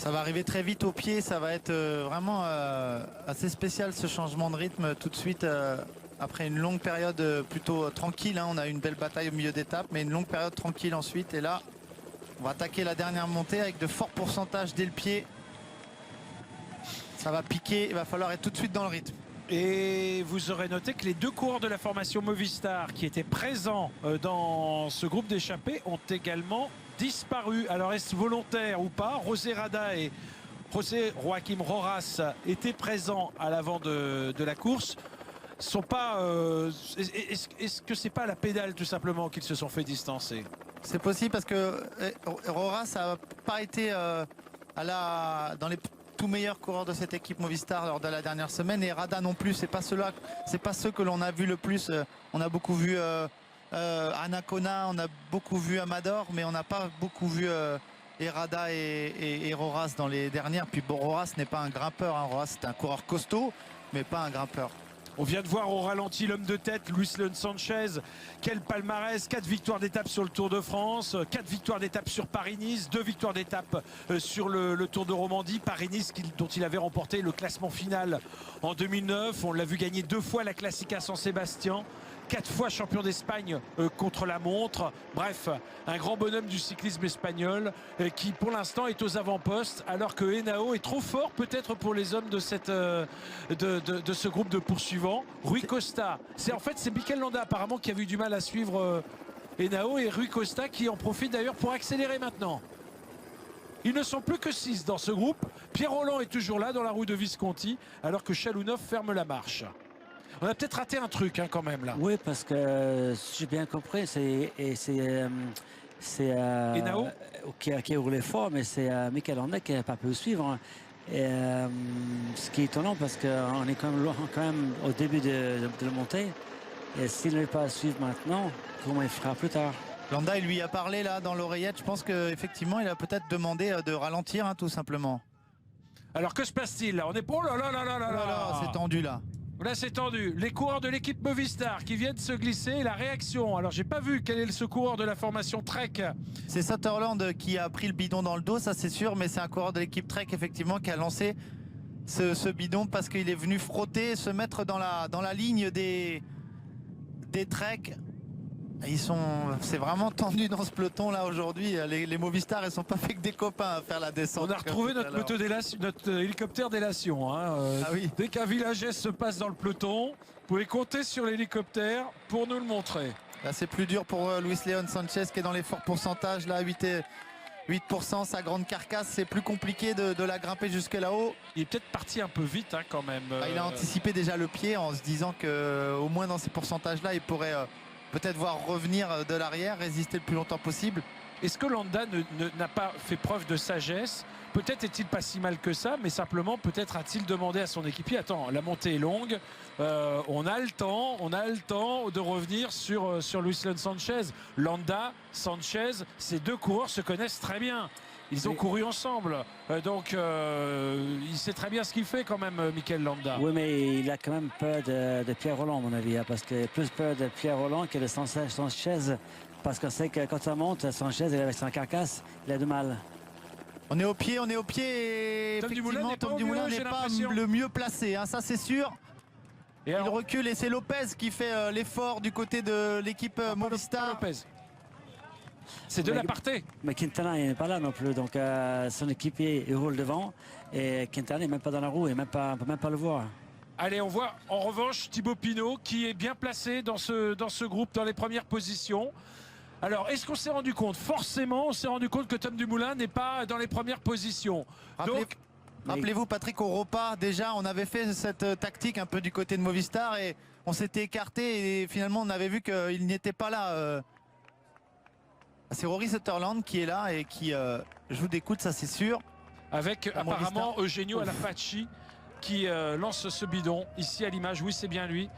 Ça va arriver très vite au pied, ça va être vraiment assez spécial ce changement de rythme tout de suite après une longue période plutôt tranquille. Hein. On a eu une belle bataille au milieu d'étape, mais une longue période tranquille ensuite. Et là, on va attaquer la dernière montée avec de forts pourcentages dès le pied. Ça va piquer, il va falloir être tout de suite dans le rythme. Et vous aurez noté que les deux coureurs de la formation Movistar qui étaient présents dans ce groupe d'échappés ont également disparu. Alors est-ce volontaire ou pas? José Rada et José Joaquim Rojas étaient présents à l'avant de la course. Sont pas, est-ce que c'est pas à la pédale tout simplement qu'ils se sont fait distancer? C'est possible parce que Rojas n'a pas été dans les tout meilleurs coureurs de cette équipe Movistar lors de la dernière semaine, et Rada non plus. C'est pas ceux que l'on a vu le plus. On a beaucoup vu Anacona, on a beaucoup vu Amador, mais on n'a pas beaucoup vu Rada et Rojas dans les dernières. Puis bon, Rojas n'est pas un grimpeur, hein. Rojas c'est un coureur costaud, mais pas un grimpeur. On vient de voir au ralenti l'homme de tête, Luis León Sanchez. Quel palmarès, 4 victoires d'étape sur le Tour de France, 4 victoires d'étape sur Paris-Nice, 2 victoires d'étape sur le Tour de Romandie. Paris-Nice dont il avait remporté le classement final en 2009. On l'a vu gagner 2 fois la Classica San Sébastien. 4 fois champion d'Espagne contre la montre. Bref, un grand bonhomme du cyclisme espagnol qui pour l'instant est aux avant-postes, alors que Henao est trop fort peut-être pour les hommes de ce groupe de poursuivants. Rui Costa, c'est Mikel Landa apparemment qui a eu du mal à suivre Henao, et Rui Costa qui en profite d'ailleurs pour accélérer maintenant. Ils ne sont plus que 6 dans ce groupe. Pierre Rolland est toujours là dans la roue de Visconti, alors que Chalounov ferme la marche. On a peut-être raté un truc quand même là. Oui, parce que si j'ai bien compris, c'est Henao qui a roulé fort, mais c'est Mikel Landa qui n'a pas pu suivre. Et, ce qui est étonnant parce qu'on est quand même au début de la montée. Et s'il ne veut pas suivre maintenant, comment il fera plus tard? Landa, il lui a parlé là dans l'oreillette. Je pense qu'effectivement, il a peut-être demandé de ralentir, hein, tout simplement. Alors que se passe-t-il là? On est pour... Oh là là là là là là. C'est tendu là. Là c'est tendu. Les coureurs de l'équipe Movistar qui viennent se glisser. La réaction. Alors j'ai pas vu quel est ce coureur de la formation Trek. C'est Sutherland qui a pris le bidon dans le dos, ça c'est sûr. Mais c'est un coureur de l'équipe Trek effectivement qui a lancé ce bidon parce qu'il est venu frotter, se mettre dans la ligne des Trek. C'est vraiment tendu dans ce peloton là aujourd'hui. Les Movistar, ils sont pas fait que des copains à faire la descente. On a retrouvé notre hélicoptère délation. Hein. Ah oui. Dès qu'un villageais se passe dans le peloton, vous pouvez compter sur l'hélicoptère pour nous le montrer. Là c'est plus dur pour Luis León Sanchez qui est dans les forts pourcentages là, 8%, sa grande carcasse, c'est plus compliqué de la grimper jusque là-haut. Il est peut-être parti un peu vite hein, quand même. Il a anticipé déjà le pied en se disant qu'au moins dans ces pourcentages là il pourrait peut-être voir revenir de l'arrière, résister le plus longtemps possible. Est-ce que Landa n'a pas fait preuve de sagesse? Peut-être est-il pas si mal que ça, mais simplement peut-être a-t-il demandé à son équipier, attends, la montée est longue, on a le temps de revenir sur Luis León Sanchez. Landa, Sanchez, ces deux coureurs se connaissent très bien. Ils ont couru ensemble, donc il sait très bien ce qu'il fait quand même, Mikel Landa. Oui, mais il a quand même peur de Pierre Rolland, à mon avis, hein, parce qu'il a plus peur de Pierre Rolland que de Sanchez, parce qu'on sait que quand ça monte, Sanchez, avec son carcasse, il a du mal. On est au pied et Tom effectivement Tom Dumoulin n'est pas le mieux placé, hein, ça c'est sûr. Et il recule et c'est Lopez qui fait l'effort du côté de l'équipe Movistar. C'est de l'aparté. Mais Quintana n'est pas là non plus, donc son équipier il roule devant et Quintana n'est même pas dans la roue, on ne peut même pas le voir. Allez, on voit en revanche Thibaut Pinot qui est bien placé dans ce groupe, dans les premières positions. Alors, est-ce qu'on s'est rendu compte? Forcément, on s'est rendu compte que Tom Dumoulin n'est pas dans les premières positions. Rappelez-vous, Patrick, au repas, déjà, on avait fait cette tactique un peu du côté de Movistar et on s'était écarté et finalement, on avait vu qu'il n'était pas là. C'est Rory Sutherland qui est là et qui joue des coudes, ça c'est sûr. Avec apparemment Eugenio Alafacci qui lance ce bidon ici à l'image. Oui, c'est bien lui.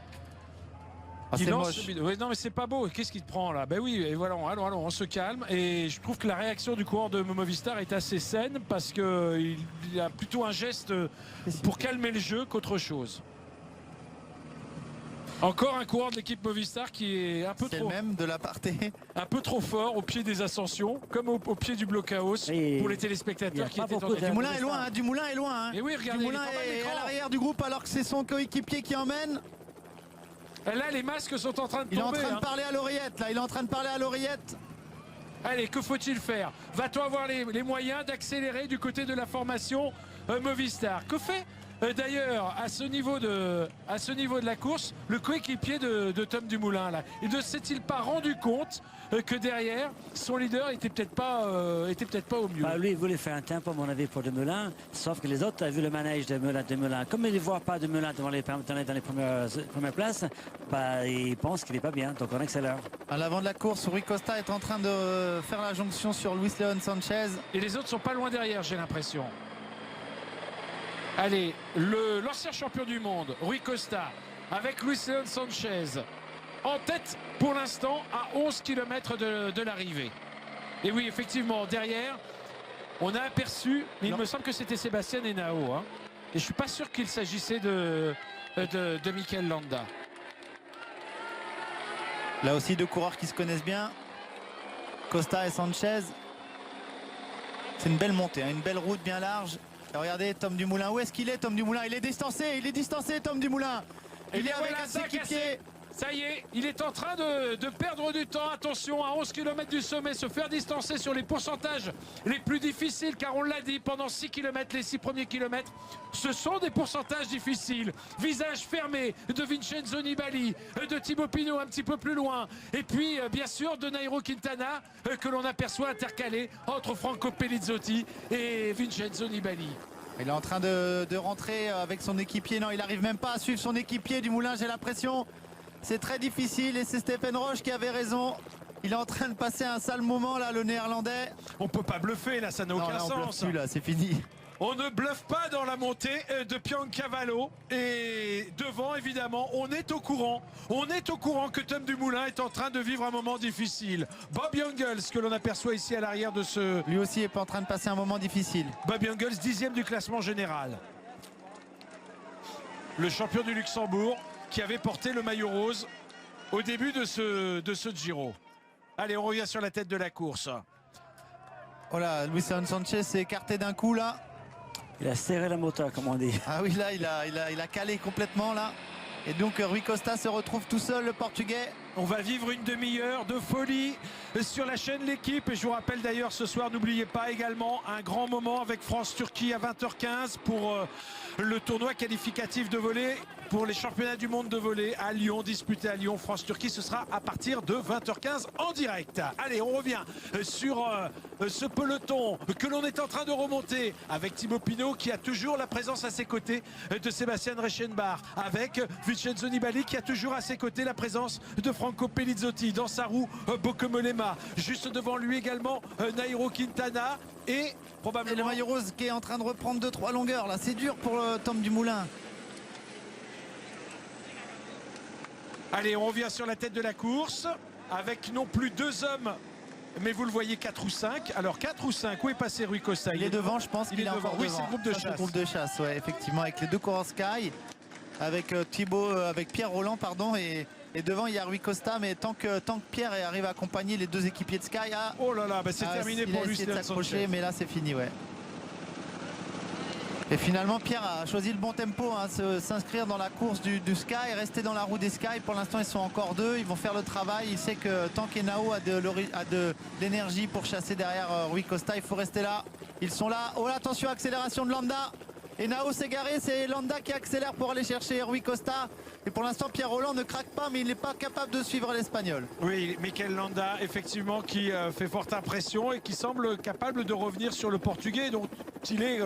C'est moche. Oui, non mais c'est pas beau, qu'est-ce qu'il te prend là? Ben oui, et voilà, allons, on se calme. Et je trouve que la réaction du coureur de Movistar est assez saine parce qu'il a plutôt un geste pour calmer le jeu qu'autre chose. Encore un coureur de l'équipe Movistar qui est un peu C'est trop, le même de l'aparté. un peu trop fort au pied des ascensions, comme au pied du blockhouse Et pour les il y téléspectateurs a qui pas étaient en beaucoup de- Dumoulin est loin, hein, Dumoulin est loin. Hein. Et oui, regardez, Dumoulin il est en bas de est l'écran. à l'arrière du groupe alors que c'est son coéquipier qui emmène. Là, les masques sont en train de Il est en tomber. train hein. de parler à l'oreillette, là. Il est en train de parler à l'oreillette. Allez, que faut-il faire? Va-t-on avoir les moyens d'accélérer du côté de la formation Movistar? Que fait d'ailleurs à ce niveau de la course le coéquipier de Tom Dumoulin là? Il ne s'est-il pas rendu compte que derrière son leader était peut-être pas au mieux? Bah, lui, il voulait faire un tempo, à mon avis, pour Dumoulin, sauf que les autres, ont vu le manège de Dumoulin. Comme ils ne voient pas Dumoulin dans les premières places, bah, ils pensent qu'il n'est pas bien, donc on accélère. À l'avant de la course, Rui Costa est en train de faire la jonction sur Luis Leon Sanchez. Et les autres sont pas loin derrière, j'ai l'impression. Allez, l'ancien champion du monde, Rui Costa, avec Luis Leon Sanchez, en tête pour l'instant à 11 km de l'arrivée. Et oui, effectivement, derrière, on a aperçu, mais il me semble que c'était Sébastien Henao. Hein. Et je ne suis pas sûr qu'il s'agissait de Mikel Landa. Là aussi, deux coureurs qui se connaissent bien. Costa et Sanchez. C'est une belle montée, hein, une belle route bien large. Et regardez Tom Dumoulin. Où est-ce qu'il est, Tom Dumoulin? Il est distancé, Tom Dumoulin. Il est avec un de ses équipiers. Ça y est, il est en train de perdre du temps. Attention, à 11 km du sommet, se faire distancer sur les pourcentages les plus difficiles, car on l'a dit, pendant 6 km, les 6 premiers kilomètres, ce sont des pourcentages difficiles. Visage fermé de Vincenzo Nibali, de Thibaut Pinot un petit peu plus loin, et puis bien sûr de Nairo Quintana, que l'on aperçoit intercalé entre Franco Pellizotti et Vincenzo Nibali. Il est en train de rentrer avec son équipier. Non, il n'arrive même pas à suivre son équipier. Dumoulin, j'ai l'impression. C'est très difficile et c'est Stephen Roche qui avait raison. Il est en train de passer un sale moment là, le néerlandais. On peut pas bluffer là, ça n'a Non, aucun là, on bluffe sens. plus, là, c'est fini. On ne bluffe pas dans la montée de Piancavallo. Et devant, évidemment, on est au courant. On est au courant que Tom Dumoulin est en train de vivre un moment difficile. Bob Jungels, que l'on aperçoit ici à l'arrière de ce... Lui aussi est pas en train de passer un moment difficile. Bob Jungels, 10e du classement général. Le champion du Luxembourg qui avait porté le maillot rose au début de ce Giro. Allez, on revient sur la tête de la course. Voilà, Luis Leon Sanchez s'est écarté d'un coup là. Il a serré la moteur, comme on dit. Ah oui, là, il a calé complètement là. Et donc Rui Costa se retrouve tout seul, le Portugais. On va vivre une demi-heure de folie sur la chaîne L'équipe. Et je vous rappelle d'ailleurs ce soir, n'oubliez pas également un grand moment avec France-Turquie à 20h15 pour le tournoi qualificatif de volley pour les championnats du monde de volley à Lyon, disputé à Lyon. France-Turquie, ce sera à partir de 20h15 en direct. Allez, on revient sur ce peloton que l'on est en train de remonter avec Thibaut Pinot qui a toujours la présence à ses côtés de Sébastien Reichenbach, avec Vincenzo Nibali qui a toujours à ses côtés la présence de Franco Pellizotti dans sa roue Bokemelema. Juste devant lui également Nairo Quintana et probablement... Et le maillot rose qui est en train de reprendre 2-3 longueurs là. C'est dur pour Tom Dumoulin. Allez, on revient sur la tête de la course avec non plus 2 hommes, mais vous le voyez 4 ou 5. Alors 4 ou 5, où est passé Rui Costa? Il est devant, je pense qu'il est encore oui, devant. c'est le groupe de Ça, c'est chasse. le groupe de chasse, ouais, effectivement, avec les deux coureurs Sky, avec avec Pierre Roland, pardon, et devant il y a Rui Costa, mais tant que Pierre arrive à accompagner les deux équipiers de Sky, Oh là là, bah c'est terminé il pour a lui, essayé de Leon s'accrocher, Sanchez. mais là c'est fini, ouais. Et finalement Pierre a choisi le bon tempo, hein, s'inscrire dans la course du Sky, rester dans la roue des Sky. Pour l'instant ils sont encore 2, ils vont faire le travail. Il sait que tant qu'Henao a de l'énergie pour chasser derrière Rui Costa, il faut rester là. Ils sont là. Oh là, attention, accélération de Landa. Henao s'est garé, c'est Landa qui accélère pour aller chercher Rui Costa. Et pour l'instant Pierre Roland ne craque pas, mais il n'est pas capable de suivre l'Espagnol. Oui, Mikel Landa, effectivement, qui fait forte impression et qui semble capable de revenir sur le Portugais. Donc il est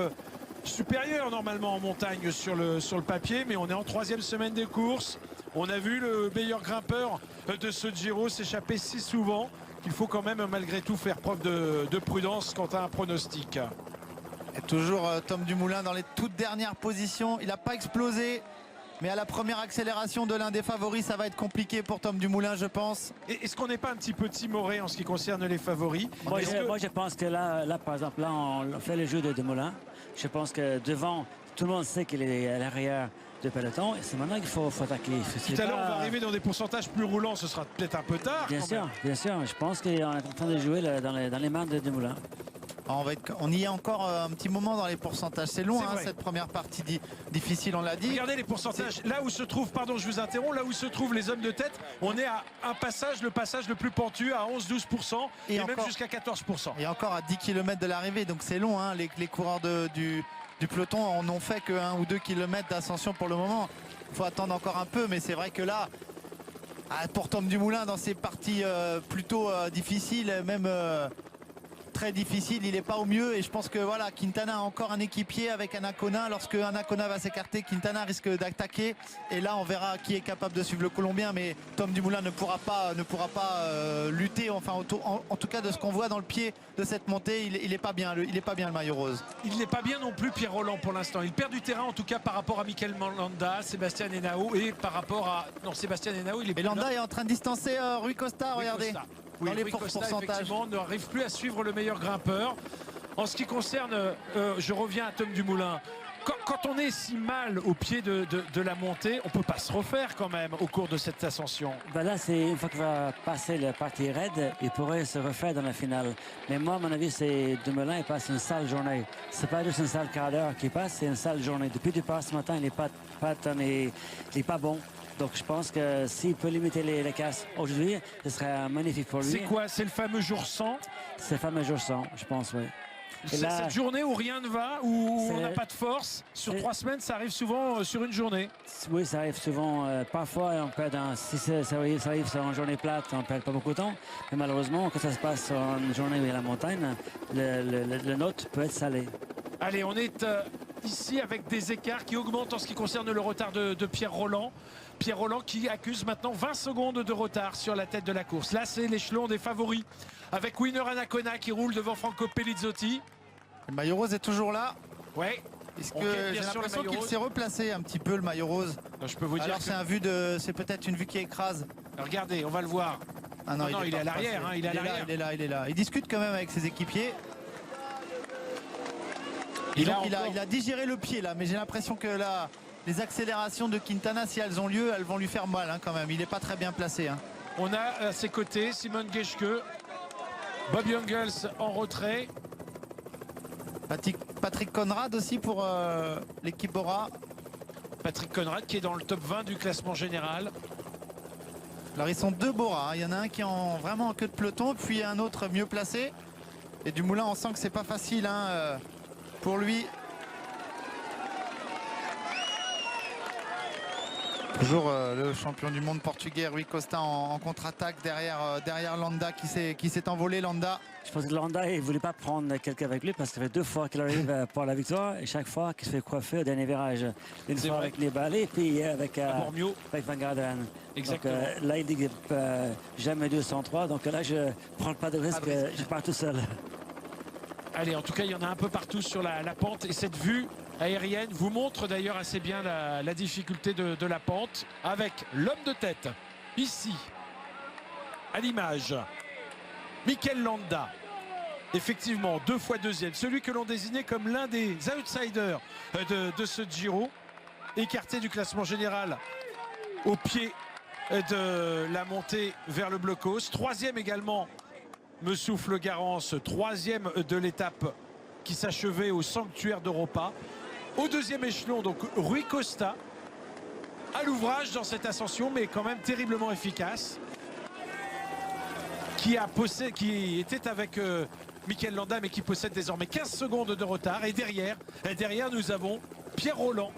supérieur normalement en montagne sur le papier, mais on est en 3e semaine des courses. On a vu le meilleur grimpeur de ce Giro s'échapper si souvent qu'il faut quand même malgré tout faire preuve de prudence quant à un pronostic. Et toujours Tom Dumoulin dans les toutes dernières positions. Il n'a pas explosé, mais à la première accélération de l'un des favoris, ça va être compliqué pour Tom Dumoulin, je pense. Et est-ce qu'on n'est pas un petit peu timoré en ce qui concerne les favoris? Moi, je pense que là, par exemple, là, on fait le jeu de Dumoulin. Je pense que devant, tout le monde sait qu'il est à l'arrière de peloton. Et c'est maintenant qu'il faut attaquer. Tout à l'heure, on va arriver dans des pourcentages plus roulants. Ce sera peut-être un peu tard. Bien sûr, bien sûr. Je pense qu'on est en train de jouer là, dans les mains de Dumoulin. On y est encore un petit moment dans les pourcentages. C'est long, C'est vrai. cette première partie difficile, on l'a dit. Regardez les pourcentages. Là où se trouve, pardon, je vous interromps, là où se trouvent les hommes de tête, on est à un passage, le passage le plus pentu, à 11-12% et même encore, jusqu'à 14%. Et encore à 10 km de l'arrivée, donc c'est long. Hein. Les coureurs du peloton n'ont fait que 1 ou 2 km d'ascension pour le moment. Il faut attendre encore un peu, mais c'est vrai que là, pour Tom Dumoulin, dans ces parties plutôt difficiles, même très difficile, il n'est pas au mieux. Et je pense que voilà, Quintana a encore un équipier avec Anacona. Lorsque Anacona va s'écarter, Quintana risque d'attaquer. Et là, on verra qui est capable de suivre le Colombien. Mais Tom Dumoulin ne pourra pas lutter. Enfin, en tout cas, de ce qu'on voit dans le pied de cette montée, il n'est pas bien. Il n'est pas bien, le maillot rose. Il n'est pas bien non plus, Pierre Rolland, pour l'instant. Il perd du terrain, en tout cas, par rapport à Mikel Landa, Sébastien Henao et par rapport à... Non, Sébastien Henao, il est... Et Landa est en train de distancer Rui Costa, regardez. Costa. Oui, dans les Rui Costa, pourcentages. effectivement, n'arrive plus à suivre le meilleur grimpeur. En ce qui concerne, je reviens à Tom Dumoulin. Quand on est si mal au pied de la montée, on ne peut pas se refaire quand même au cours de cette ascension. Ben là, c'est une fois qu'il va passer la partie raide, il pourrait se refaire dans la finale. Mais moi, à mon avis, c'est Dumoulin, il passe une sale journée. C'est pas juste une sale quart d'heure qui passe, c'est une sale journée. Depuis le départ ce matin, il n'est pas bon. Donc je pense que s'il peut limiter les casses aujourd'hui, ce serait magnifique pour lui. C'est quoi? C'est le fameux jour 100? C'est le fameux jour 100, je pense, oui. C'est cette journée où rien ne va, où on n'a pas de force. Sur 3 semaines, ça arrive souvent sur une journée. Oui, ça arrive souvent. Parfois, on perd si ça arrive sur une journée plate, on ne perd pas beaucoup de temps. Mais malheureusement, quand ça se passe sur une journée où il y a la montagne, le note peut être salé. Allez, on est ici avec des écarts qui augmentent en ce qui concerne le retard de Pierre Rolland. Pierre Rolland qui accuse maintenant 20 secondes de retard sur la tête de la course. Là, c'est l'échelon des favoris avec Winner Anacona qui roule devant Franco Pellizotti. Le maillot rose est toujours là. Ouais. J'ai l'impression qu'il s'est replacé un petit peu, le maillot rose. Je peux vous dire. Alors c'est peut-être une vue qui écrase. Regardez, on va le voir. Ah non, il est à l'arrière. Hein, il est là. Il discute quand même avec ses équipiers. Il a digéré le pied là, mais j'ai l'impression que là, les accélérations de Quintana, si elles ont lieu, elles vont lui faire mal hein, quand même. Il n'est pas très bien placé. Hein. On a à ses côtés Simon Geschke, Bob Jungels en retrait. Patrick Conrad aussi pour l'équipe Bora. Patrick Conrad qui est dans le top 20 du classement général. Alors ils sont 2 Bora. Hein. Il y en a un qui est vraiment en queue de peloton, puis un autre mieux placé. Et Dumoulin, on sent que c'est pas facile hein, pour lui. Toujours le champion du monde portugais Rui Costa en contre-attaque derrière Landa qui s'est envolé. Landa. Je pense que Landa il ne voulait pas prendre quelqu'un avec lui parce que ça fait 2 fois qu'il arrive pour la victoire et chaque fois qu'il se fait coiffer au dernier virage. Une fois avec Nibali et puis avec Van Garderen. Exactement. Donc, là il dit jamais 203 donc là je ne prends pas de risque, je pars tout seul. Allez, en tout cas il y en a un peu partout sur la pente et cette vue aérienne vous montre d'ailleurs assez bien la difficulté de la pente avec l'homme de tête ici à l'image, Mikel Landa, effectivement 2 fois deuxième, celui que l'on désignait comme l'un des outsiders de ce Giro, écarté du classement général au pied de la montée vers le blocos. 3e également Messoufle Garance, 3e de l'étape qui s'achevait au sanctuaire d'Europa. Au 2e échelon, donc Rui Costa à l'ouvrage dans cette ascension, mais quand même terriblement efficace, qui était avec Mikel Landa, mais qui possède désormais 15 secondes de retard. Et derrière nous avons Pierre Rolland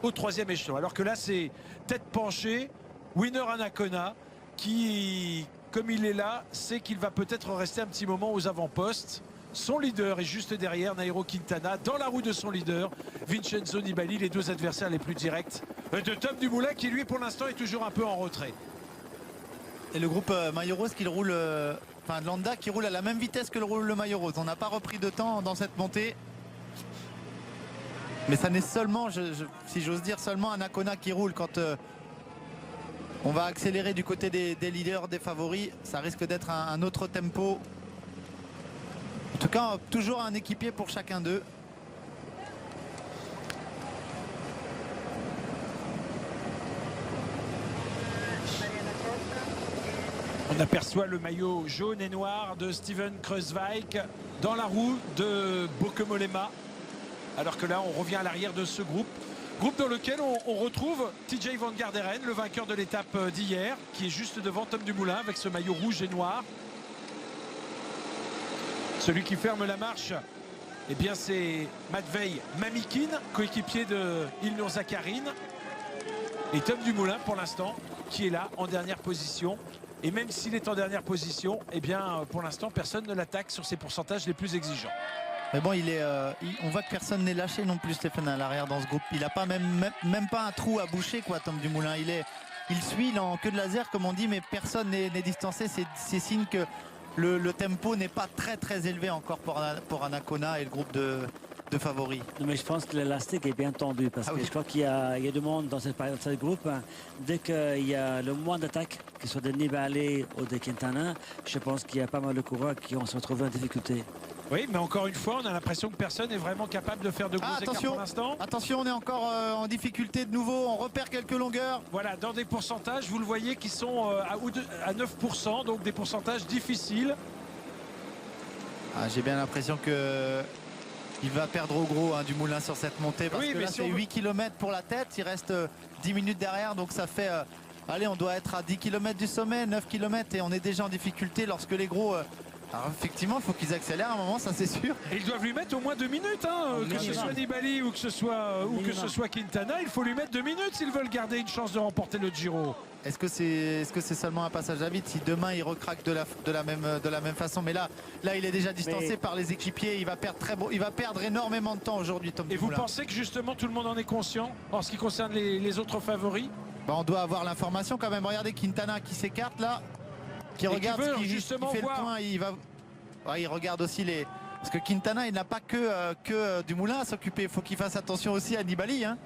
au 3e échelon. Alors que là, c'est tête penchée, Winner Anacona, qui, comme il est là, sait qu'il va peut-être rester un petit moment aux avant-postes. Son leader est juste derrière, Nairo Quintana, dans la roue de son leader, Vincenzo Nibali, les 2 adversaires les plus directs de Tom Dumoulin, qui lui pour l'instant est toujours un peu en retrait. Et le groupe maillot rose qui roule, Landa qui roule à la même vitesse que le maillot rose. On n'a pas repris de temps dans cette montée. Mais ça n'est seulement, si j'ose dire, seulement Anacona qui roule quand on va accélérer du côté des leaders, des favoris. Ça risque d'être un autre tempo. En tout cas, toujours un équipier pour chacun d'eux. On aperçoit le maillot jaune et noir de Steven Kruijswijk dans la roue de Bokemolema. Alors que là, on revient à l'arrière de ce groupe. Groupe dans lequel on retrouve TJ Van Garderen, le vainqueur de l'étape d'hier, qui est juste devant Tom Dumoulin avec ce maillot rouge et noir. Celui qui ferme la marche, eh bien c'est Matvei Mamikin, coéquipier de Ilnur Zakarin. Et Tom Dumoulin, pour l'instant, qui est là en dernière position. Et même s'il est en dernière position, eh bien pour l'instant, personne ne l'attaque sur ses pourcentages les plus exigeants. Mais bon, on voit que personne n'est lâché non plus, Stéphane, à l'arrière dans ce groupe. Il n'a pas même pas un trou à boucher, quoi, Tom Dumoulin. Il suit, il est en queue de laser, comme on dit, mais personne n'est distancé. C'est signe que le tempo n'est pas très élevé encore pour Anacona et le groupe de favoris. Non, mais je pense que l'élastique est bien tendu parce que je crois qu'il y a du monde dans ce groupe. Dès qu'il y a le moins d'attaques, que ce soit de Nibali ou de Quintana, je pense qu'il y a pas mal de coureurs qui vont se retrouver en difficulté. Oui, mais encore une fois, on a l'impression que personne n'est vraiment capable de faire de gros écarts pour l'instant. Attention, on est encore en difficulté de nouveau. On repère quelques longueurs. Voilà, dans des pourcentages, vous le voyez, qui sont à 9%, donc des pourcentages difficiles. J'ai bien l'impression que il va perdre au gros, hein, Dumoulin sur cette montée. Parce que là, c'est 8 km pour la tête. Il reste 10 minutes derrière. Donc ça fait... allez, on doit être à 10 km du sommet, 9 km. Et on est déjà en difficulté lorsque les gros... alors effectivement, il faut qu'ils accélèrent à un moment, ça c'est sûr. Et ils doivent lui mettre au moins 2 minutes, hein, que ce soit Nibali ou que ce soit Quintana, il faut lui mettre 2 minutes s'ils veulent garder une chance de remporter le Giro. Est-ce que c'est seulement un passage à vide si demain il recraque de la même façon? Mais là il est déjà distancé par les équipiers. Il va perdre énormément de temps aujourd'hui, Tom Dumoulin. Et vous pensez que justement tout le monde en est conscient en ce qui concerne les autres favoris? On doit avoir l'information quand même. Regardez Quintana qui s'écarte là, qui regarde ce qui fait le point. Il regarde aussi les... Parce que Quintana, il n'a pas que Dumoulin à s'occuper. Il faut qu'il fasse attention aussi à Nibali, hein.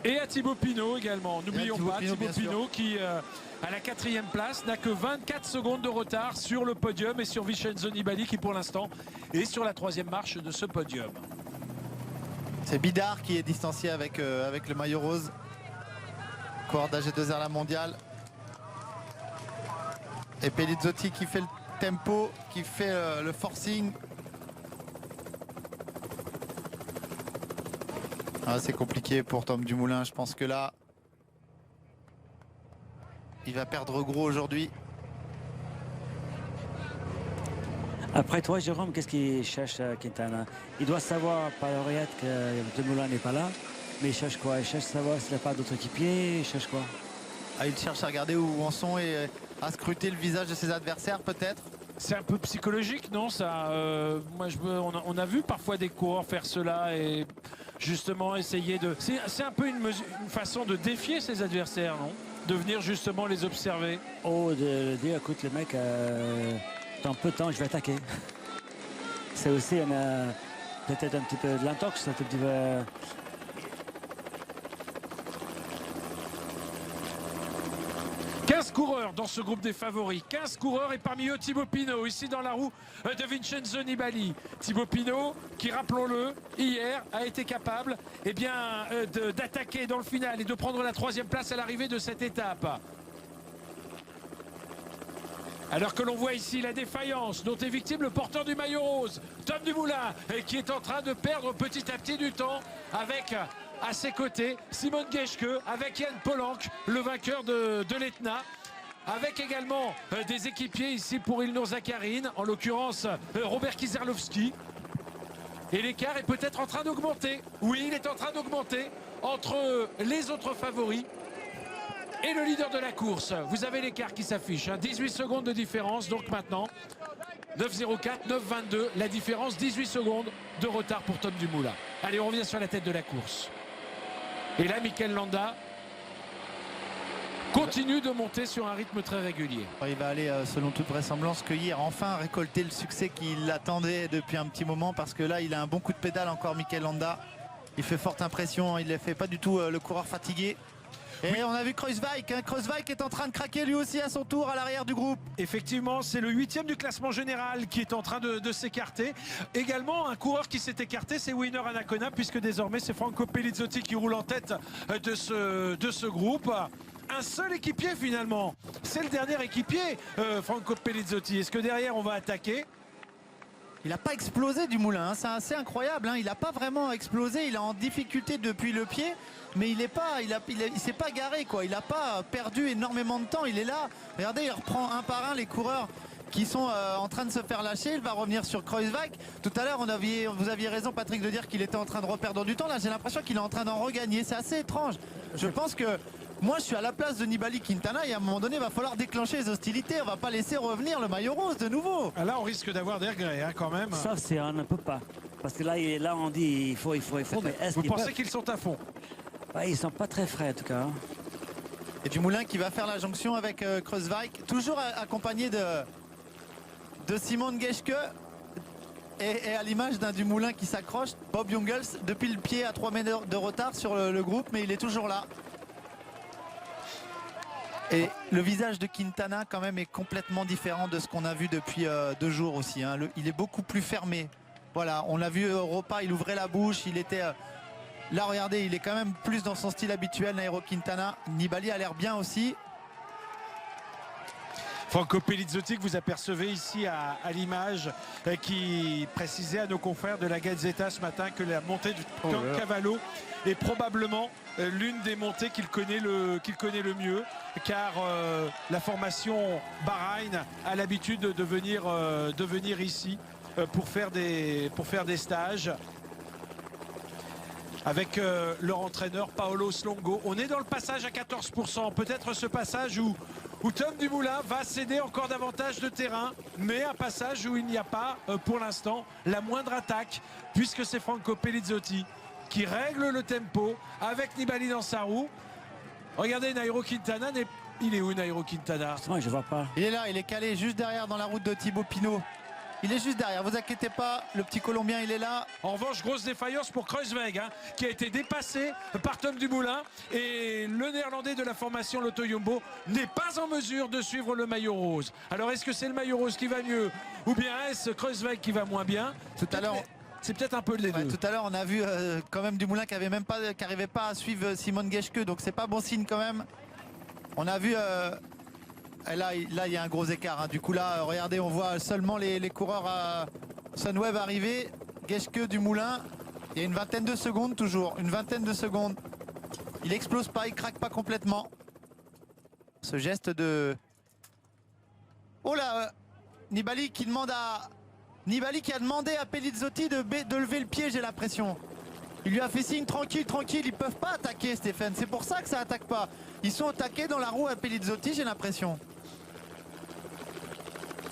Et à Thibaut Pinot également. N'oublions pas Thibaut Pinot qui, à la 4e place, n'a que 24 secondes de retard sur le podium et sur Vincenzo Nibali qui, pour l'instant, est sur la 3e marche de ce podium. C'est Bidart qui est distancié avec le maillot rose. Coureur d'AG2R la mondiale. Et Pelizzotti qui fait le tempo, qui fait le forcing. C'est compliqué pour Tom Dumoulin. Je pense que là, il va perdre gros aujourd'hui. Après toi, Jérôme, qu'est-ce qu'il cherche Quintana? Il doit savoir par l'oreillette que Dumoulin n'est pas là. Mais il cherche quoi? Il cherche à savoir s'il n'a pas d'autres équipiers. Il cherche quoi? Il cherche à regarder où en sont et à scruter le visage de ses adversaires peut-être. C'est un peu psychologique, non ça on a vu parfois des coureurs faire cela et justement essayer de... C'est un peu une façon de défier ses adversaires, non? De venir justement les observer. De dire, écoute les mecs, dans peu de temps je vais attaquer. C'est aussi peut-être un petit peu de l'intox, un petit peu... 15 coureurs dans ce groupe des favoris, 15 coureurs et parmi eux Thibaut Pinot, ici dans la roue de Vincenzo Nibali. Thibaut Pinot qui, rappelons-le, hier a été capable d'attaquer dans le final et de prendre la 3e place à l'arrivée de cette étape. Alors que l'on voit ici la défaillance dont est victime le porteur du maillot rose, Tom Dumoulin, qui est en train de perdre petit à petit du temps avec... à ses côtés, Simon Geschke, avec Jan Polanc, le vainqueur de l'Etna, avec également des équipiers ici pour Ilnur Zakarin, en l'occurrence Robert Kizerlovski. Et l'écart est peut-être en train d'augmenter. Oui, il est en train d'augmenter entre les autres favoris et le leader de la course. Vous avez l'écart qui s'affiche, 18 secondes de différence, donc maintenant 9,04, 9,22, la différence, 18 secondes de retard pour Tom Dumoulin. Allez, on revient sur la tête de la course. Et là, Mikel Landa continue de monter sur un rythme très régulier. Il va aller, selon toute vraisemblance, cueillir, enfin récolter le succès qu'il attendait depuis un petit moment. Parce que là, il a un bon coup de pédale encore, Mikel Landa. Il fait forte impression, il ne fait pas du tout le coureur fatigué. Et on a vu Kruijswijk, Kruijswijk est en train de craquer lui aussi à son tour à l'arrière du groupe. Effectivement, c'est le 8e du classement général qui est en train de s'écarter. Également, un coureur qui s'est écarté, c'est Winner Anacona, puisque désormais c'est Franco Pelizzotti qui roule en tête de ce groupe. un seul équipier finalement. C'est le dernier équipier, Franco Pellizotti. Est-ce que derrière on va attaquer? Il n'a pas explosé Dumoulin, hein. C'est assez incroyable, hein. Il n'a pas vraiment explosé, il est en difficulté depuis le pied, mais il s'est pas garé, quoi. Il n'a pas perdu énormément de temps, il est là. Regardez, il reprend un par un les coureurs qui sont en train de se faire lâcher. Il va revenir sur Kruijswijk. Tout à l'heure, vous aviez raison, Patrick, de dire qu'il était en train de reperdre du temps. Là, j'ai l'impression qu'il est en train d'en regagner. C'est assez étrange. Je pense que moi, je suis à la place de Nibali Quintana et à un moment donné, il va falloir déclencher les hostilités. On va pas laisser revenir le maillot rose de nouveau. Là, on risque d'avoir des regrets, hein, quand même. Ça, c'est on ne peut pas. Parce que là, on dit il faut, mais est-ce Vous qu'ils pensez peuvent? qu'ils sont à fond? Ouais, ils sont pas très frais, en tout cas. Et Dumoulin qui va faire la jonction avec Kruijswijk, toujours accompagné de Simon Geschke. Et à l'image d'un Dumoulin qui s'accroche, Bob Jungels depuis le pied à 3 mètres de retard sur le groupe, mais il est toujours là. Et le visage de Quintana quand même est complètement différent de ce qu'on a vu depuis 2 jours aussi, hein. Il est beaucoup plus fermé. Voilà, on l'a vu Europa, il ouvrait la bouche, il était... Là, regardez, il est quand même plus dans son style habituel, Nairo Quintana. Nibali a l'air bien aussi. Franco Pellizotti que vous apercevez ici à l'image, qui précisait à nos confrères de la Gazzetta ce matin que la montée du Cavallo est probablement l'une des montées qu'il connaît le mieux, car la formation Bahreïn a l'habitude de venir ici pour faire des stages avec leur entraîneur Paolo Slongo. On est dans le passage à 14%, peut-être ce passage où Tom Dumoulin va céder encore davantage de terrain, mais un passage où il n'y a pas pour l'instant la moindre attaque, puisque c'est Franco Pellizotti qui règle le tempo avec Nibali dans sa roue. Regardez Nairo Quintana, il est où Nairo Quintana? Moi, je vois pas. Il est là, il est calé juste derrière dans la route de Thibaut Pinot. Il est juste derrière, vous inquiétez pas, le petit Colombien il est là. En revanche, grosse défaillance pour Kruijswijk, hein, qui a été dépassé par Tom Dumoulin, et le néerlandais de la formation Lotto Jumbo n'est pas en mesure de suivre le maillot rose. Alors est-ce que c'est le maillot rose qui va mieux ou bien est-ce Kruijswijk qui va moins bien? Tout à l'heure, c'est peut-être un peu les deux. tout à l'heure on a vu quand même Dumoulin qui n'arrivait pas à suivre Simon Geschke, donc c'est pas bon signe quand même. On a vu... Et là, il y a un gros écart, hein. Du coup là, regardez, on voit seulement les coureurs à Sunweb arriver. Geschke, Dumoulin, il y a une vingtaine de secondes toujours, une vingtaine de secondes. Il explose pas, il craque pas complètement. Ce geste de... Oh là, Nibali qui a demandé à Pellizotti de lever le pied, j'ai l'impression. Il lui a fait signe, tranquille, ils peuvent pas attaquer, Stéphane. C'est pour ça que ça attaque pas. Ils sont attaqués dans la roue à Pellizotti, j'ai l'impression.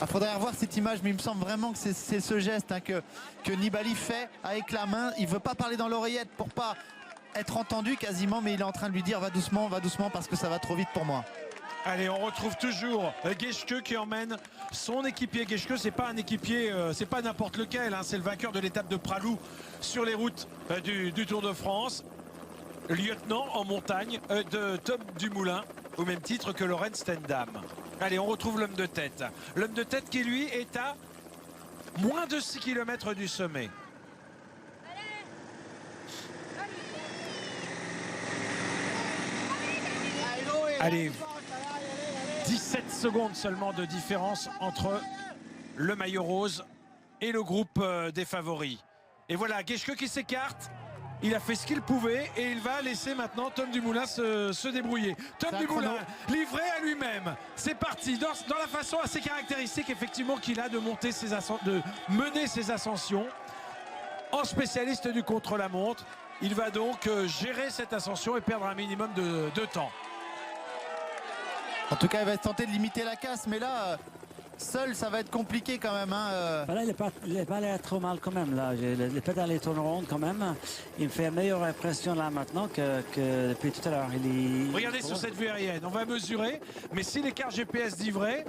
Il faudrait revoir cette image, mais il me semble vraiment que c'est ce geste, hein, que Nibali fait avec la main. Il veut pas parler dans l'oreillette pour pas être entendu quasiment, mais il est en train de lui dire va doucement parce que ça va trop vite pour moi. Allez, on retrouve toujours Geschke qui emmène son équipier. Geschke, c'est pas un équipier, c'est pas n'importe lequel, hein, c'est le vainqueur de l'étape de Pralou sur les routes du Tour de France. Lieutenant en montagne de Tom Dumoulin, au même titre que Laurens Stendam. Allez, on retrouve l'homme de tête. L'homme de tête qui, lui, est à moins de 6 km du sommet. Allez, 17 secondes seulement de différence entre le maillot rose et le groupe des favoris. Et voilà, Geschke qui s'écarte. Il a fait ce qu'il pouvait et il va laisser maintenant Tom Dumoulin se débrouiller. Tom Dumoulin livré à lui-même. C'est parti dans la façon assez caractéristique effectivement qu'il a de mener ses ascensions. En spécialiste du contre-la-montre, il va donc gérer cette ascension et perdre un minimum de temps. En tout cas, il va tenter de limiter la casse, mais là, seul, ça va être compliqué quand même, hein. Là, il n'est pas l'air trop mal quand même. Là. Les pédales tournent rondes quand même. Il me fait une meilleure impression là maintenant que depuis tout à l'heure. Regardez sur cette vue aérienne, on va mesurer. Mais si l'écart GPS dit vrai,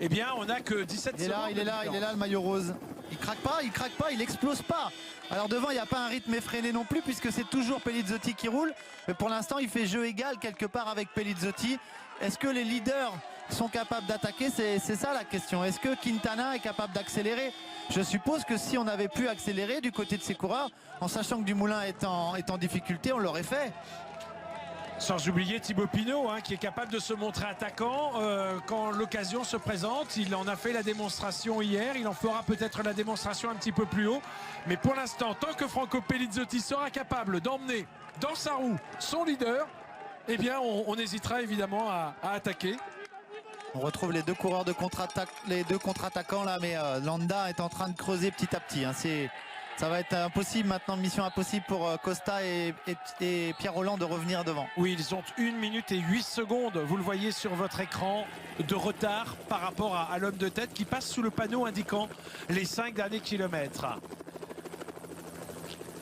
eh bien, on n'a que 17 secondes. Il est là, le maillot rose. Il craque pas, il explose pas. Alors devant, il n'y a pas un rythme effréné non plus, puisque c'est toujours Pellizotti qui roule. Mais pour l'instant, il fait jeu égal quelque part avec Pellizotti. Est-ce que les leaders sont capables d'attaquer? C'est ça la question. Est-ce que Quintana est capable d'accélérer? Je suppose que si on avait pu accélérer du côté de ses coureurs, en sachant que Dumoulin est en difficulté, on l'aurait fait. Sans oublier Thibaut Pinot, qui est capable de se montrer attaquant quand l'occasion se présente. Il en a fait la démonstration hier, il en fera peut-être la démonstration un petit peu plus haut. Mais pour l'instant, tant que Franco Pellizotti sera capable d'emmener dans sa roue son leader, eh bien on hésitera évidemment à attaquer. On retrouve les deux coureurs de contre-attaque, les deux contre-attaquants là, mais Landa est en train de creuser petit à petit. Ça va être impossible maintenant, mission impossible pour Costa et Pierre Rolland de revenir devant. Oui, ils ont 1 minute et 8 secondes, vous le voyez sur votre écran, de retard par rapport à l'homme de tête qui passe sous le panneau indiquant les 5 derniers kilomètres.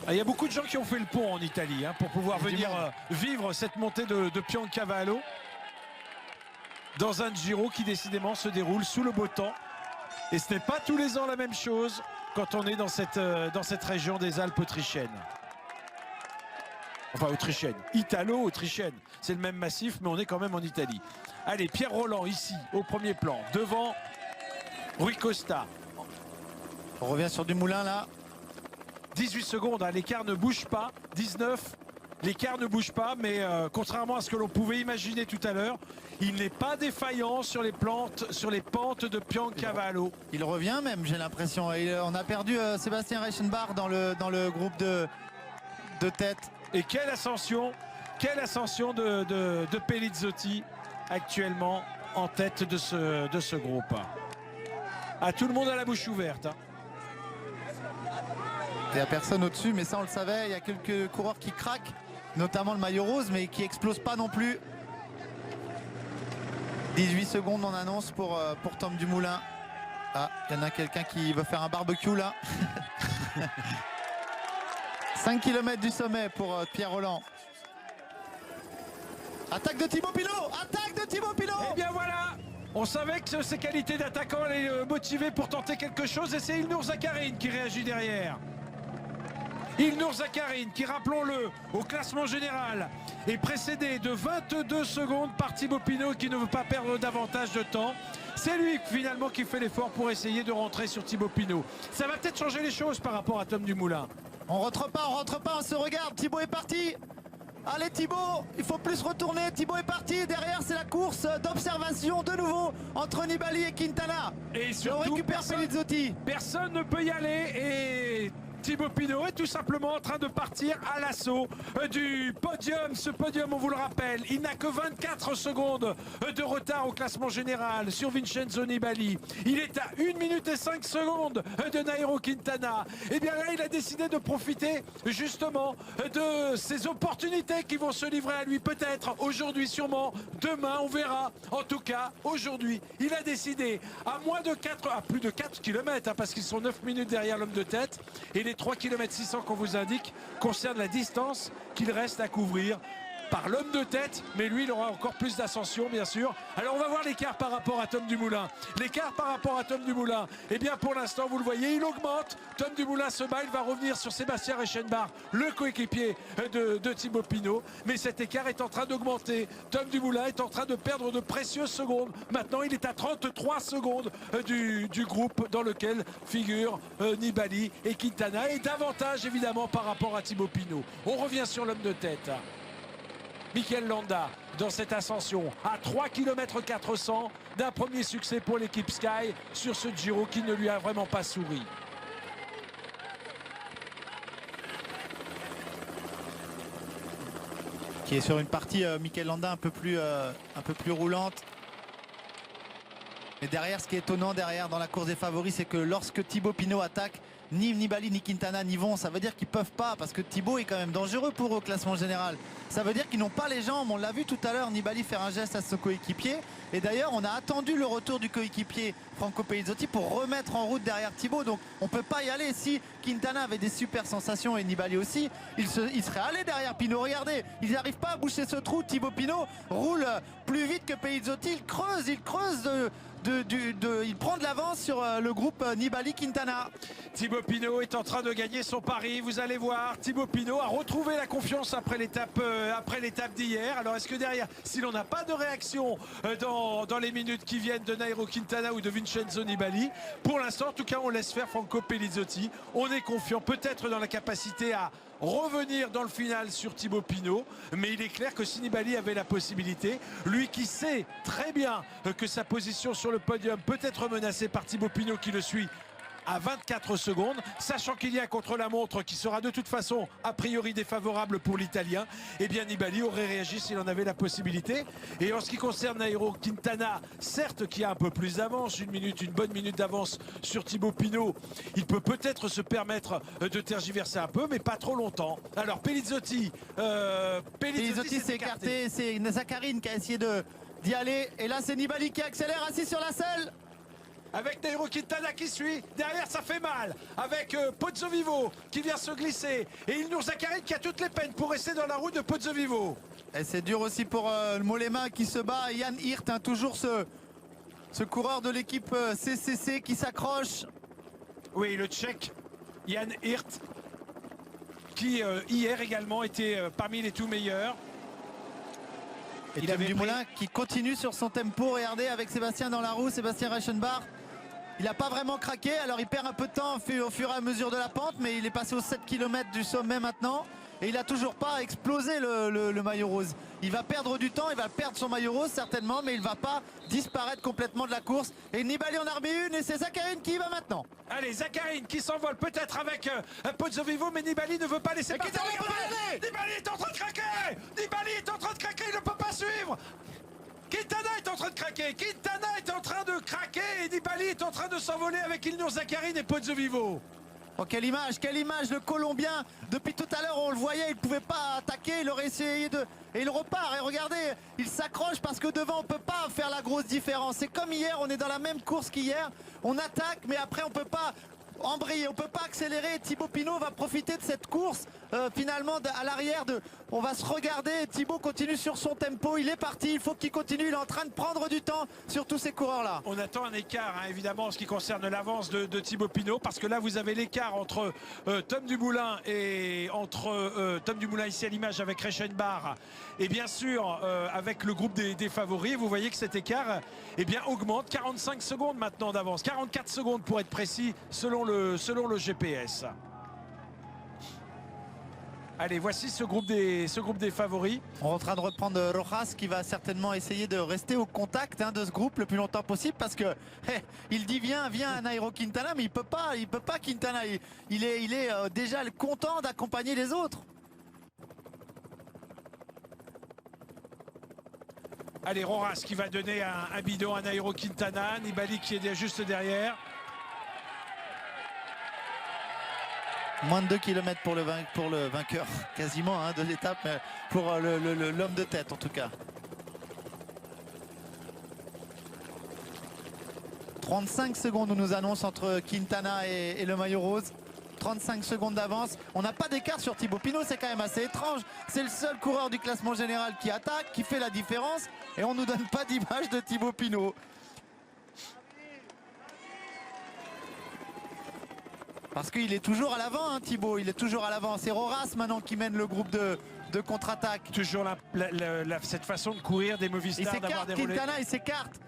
Il y a beaucoup de gens qui ont fait le pont en Italie pour pouvoir venir vivre cette montée de Piancavallo dans un Giro qui décidément se déroule sous le beau temps. Et ce n'est pas tous les ans la même chose quand on est dans cette région des Alpes autrichiennes. Enfin autrichienne, italo-autrichienne. C'est le même massif, mais on est quand même en Italie. Allez, Pierre Rolland ici, au premier plan, devant Rui Costa. On revient sur Dumoulin là. 18 secondes, l'écart ne bouge pas. 19, l'écart ne bouge pas, mais contrairement à ce que l'on pouvait imaginer tout à l'heure, il n'est pas défaillant sur les pentes de Piancavallo. Il revient même, j'ai l'impression. On a perdu Sébastien Reichenbach dans le groupe de tête. Et quelle ascension de Pellizotti actuellement en tête de ce groupe. Tout le monde a la bouche ouverte. Il n'y a personne au-dessus, mais ça on le savait. Il y a quelques coureurs qui craquent, notamment le maillot rose, mais qui n'explosent pas non plus. 18 secondes on annonce pour Tom Dumoulin. Il y en a quelqu'un qui veut faire un barbecue là. 5 km du sommet pour Pierre Rolland. Attaque de Thibaut Pinot. Attaque de Thibaut Pinot. Et bien voilà, on savait que ses qualités d'attaquant allaient motiver pour tenter quelque chose, et c'est Ilnur Zakarin qui réagit derrière. Ilnur Zakarin qui, rappelons-le, au classement général est précédé de 22 secondes par Thibaut Pinot qui ne veut pas perdre davantage de temps. C'est lui finalement qui fait l'effort pour essayer de rentrer sur Thibaut Pinot. Ça va peut-être changer les choses par rapport à Tom Dumoulin. On rentre pas, on se regarde. Thibaut est parti. Allez Thibaut, il faut plus retourner. Thibaut est parti. Derrière c'est la course d'observation de nouveau entre Nibali et Quintana. Et surtout, on récupère Pellizotti. Personne ne peut y aller et Thibaut Pinot est tout simplement en train de partir à l'assaut du podium. Ce podium, on vous le rappelle, il n'a que 24 secondes de retard au classement général sur Vincenzo Nibali. Il est à 1 minute et 5 secondes de Nairo Quintana. Et bien là, il a décidé de profiter justement de ces opportunités qui vont se livrer à lui, peut-être aujourd'hui, sûrement demain, on verra. En tout cas, aujourd'hui, il a décidé à plus de 4 km, parce qu'ils sont 9 minutes derrière l'homme de tête, et les 3 km 600 qu'on vous indique concernent la distance qu'il reste à couvrir par l'homme de tête, mais lui il aura encore plus d'ascension bien sûr. Alors on va voir l'écart par rapport à Tom Dumoulin. L'écart par rapport à Tom Dumoulin, eh bien pour l'instant vous le voyez, il augmente. Tom Dumoulin se bat, il va revenir sur Sébastien Reichenbach, le coéquipier de Thibaut Pinot, mais cet écart est en train d'augmenter. Tom Dumoulin est en train de perdre de précieuses secondes. Maintenant il est à 33 secondes du groupe dans lequel figurent Nibali et Quintana, et davantage évidemment par rapport à Thibaut Pinot. On revient sur l'homme de tête. Mikel Landa dans cette ascension à 3 km 400 d'un premier succès pour l'équipe Sky sur ce Giro qui ne lui a vraiment pas souri. Qui est sur une partie Mikel Landa un peu plus roulante. Et derrière, ce qui est étonnant derrière dans la course des favoris, c'est que lorsque Thibaut Pinot attaque, ni Nibali ni Quintana n'y vont. Ça veut dire qu'ils peuvent pas, parce que Thibaut est quand même dangereux pour eux au classement général. Ça veut dire qu'ils n'ont pas les jambes. On l'a vu tout à l'heure, Nibali faire un geste à ce coéquipier. Et d'ailleurs, on a attendu le retour du coéquipier Franco Pellizotti pour remettre en route derrière Thibaut. Donc on peut pas y aller. Si Quintana avait des super sensations et Nibali aussi, il serait allé derrière Pinot. Regardez, ils n'arrivent pas à boucher ce trou. Thibaut Pinot roule plus vite que Pellizotti. Il creuse il prend de l'avance sur le groupe Nibali-Quintana. Thibaut Pinot est en train de gagner son pari. Vous allez voir, Thibaut Pinot a retrouvé la confiance après l'étape d'hier. Alors est-ce que derrière, si l'on n'a pas de réaction dans les minutes qui viennent de Nairo Quintana ou de Vincenzo Nibali, pour l'instant en tout cas on laisse faire Franco Pellizotti. On est confiant peut-être dans la capacité à revenir dans le final sur Thibaut Pinot, mais il est clair que si Nibali avait la possibilité, lui qui sait très bien que sa position sur le podium peut être menacée par Thibaut Pinot qui le suit à 24 secondes, sachant qu'il y a un contre-la-montre qui sera de toute façon a priori défavorable pour l'Italien, eh bien Nibali aurait réagi s'il en avait la possibilité. Et en ce qui concerne Nairo Quintana, certes qui a un peu plus d'avance, une bonne minute d'avance sur Thibaut Pinot, il peut peut-être se permettre de tergiverser un peu, mais pas trop longtemps. Alors Pelizzotti s'est écarté, c'est Zakharine qui a essayé d'y aller, et là c'est Nibali qui accélère, assis sur la selle. Avec Nairo Quintana qui suit, derrière ça fait mal, avec Pozzovivo qui vient se glisser, et Ilnur Zakarin qui a toutes les peines pour rester dans la route de Pozzovivo. Et c'est dur aussi pour le Mollema qui se bat, Jan Hirt, hein, toujours ce coureur de l'équipe CCC qui s'accroche. Oui, le Tchèque Jan Hirt qui hier également était parmi les tout meilleurs. Et Tom Dumoulin qui continue sur son tempo, regardez, avec Sébastien dans la roue, Sébastien Reichenbach. Il n'a pas vraiment craqué, alors il perd un peu de temps au fur et à mesure de la pente, mais il est passé aux 7 km du sommet maintenant. Et il n'a toujours pas explosé le maillot rose. Il va perdre du temps, il va perdre son maillot rose certainement, mais il ne va pas disparaître complètement de la course. Et Nibali en a remis une, et c'est Zakharine qui y va maintenant. Allez, Zakharine qui s'envole peut-être avec Pozzovivo, mais Nibali ne veut pas laisser partir. Nibali est en train de craquer. Nibali est en train de craquer, il ne peut pas suivre. Quintana est en train de craquer. Quintana est en train de craquer et Nibali est en train de s'envoler avec Ilnur Zakarin et Pozzovivo. Oh, quelle image, le Colombien. Depuis tout à l'heure, on le voyait, il ne pouvait pas attaquer, il aurait essayé de... Et il repart, et regardez, il s'accroche parce que devant, on ne peut pas faire la grosse différence. C'est comme hier, on est dans la même course qu'hier. On attaque, mais après, on ne peut pas embrayer, on ne peut pas accélérer. Thibaut Pinot va profiter de cette course, finalement, à l'arrière. On va se regarder, Thibaut continue sur son tempo, il est parti, il faut qu'il continue, il est en train de prendre du temps sur tous ces coureurs-là. On attend un écart, hein, évidemment, en ce qui concerne l'avance de Thibaut Pinot, parce que là, vous avez l'écart entre Tom Dumoulin et entre Tom Dumoulin ici à l'image avec Reichenbach, et bien sûr avec le groupe des favoris. Vous voyez que cet écart eh bien, augmente, 45 secondes maintenant d'avance, 44 secondes pour être précis, selon le GPS. Allez, voici ce groupe des favoris. On est en train de reprendre Rojas qui va certainement essayer de rester au contact de ce groupe le plus longtemps possible, parce que il dit viens Nairo Quintana, mais il peut pas Quintana. Il est déjà content d'accompagner les autres. Allez, Rojas qui va donner un bidon à Nairo Quintana, Nibali qui est juste derrière. Moins de 2 km pour le vainqueur, quasiment de l'étape, mais pour l'homme de tête en tout cas. 35 secondes on nous annonce entre Quintana et le maillot rose. 35 secondes d'avance. On n'a pas d'écart sur Thibaut Pinot, c'est quand même assez étrange. C'est le seul coureur du classement général qui attaque, qui fait la différence, et on ne nous donne pas d'image de Thibaut Pinot. Parce qu'il est toujours à l'avant, Thibaut, il est toujours à l'avant. C'est Roras maintenant qui mène le groupe de contre-attaque. Toujours cette façon de courir des Movistar, d'avoir des relais. Quintana, il s'écarte.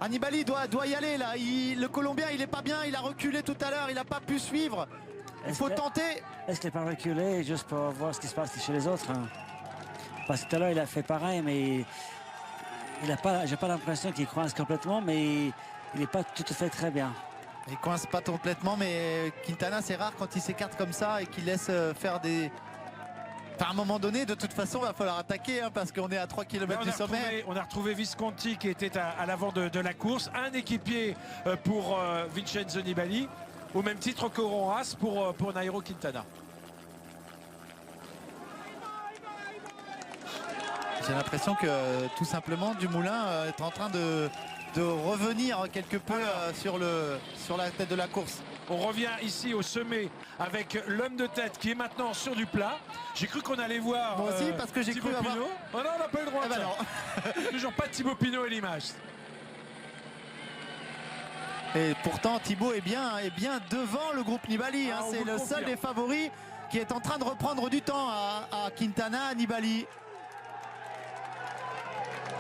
Nibali doit y aller là. Le Colombien, il n'est pas bien, il a reculé tout à l'heure, il n'a pas pu suivre. Il faut tenter. Est-ce qu'il n'est pas reculé juste pour voir ce qui se passe chez les autres, Parce que tout à l'heure, il a fait pareil, mais j'ai pas l'impression qu'il coince complètement, mais il n'est pas tout à fait très bien. Il coince pas complètement, mais Quintana, c'est rare quand il s'écarte comme ça et qu'il laisse faire des... Enfin, à un moment donné, de toute façon, il va falloir attaquer parce qu'on est à 3 km du sommet. On a retrouvé Visconti qui était à l'avant de la course. Un équipier pour Vincenzo Nibali, au même titre que Rojas pour Nairo Quintana. J'ai l'impression que tout simplement Dumoulin est en train de revenir quelque peu sur la tête de la course. On revient ici au sommet avec l'homme de tête qui est maintenant sur du plat. J'ai cru qu'on allait voir moi aussi, parce que j'ai cru avoir... Pinot. Oh non, on n'a pas eu le droit. Toujours pas de Thibaut Pinot à l'image. Et pourtant Thibaut est bien devant le groupe Nibali. C'est le seul des favoris qui est en train de reprendre du temps à Quintana, à Nibali.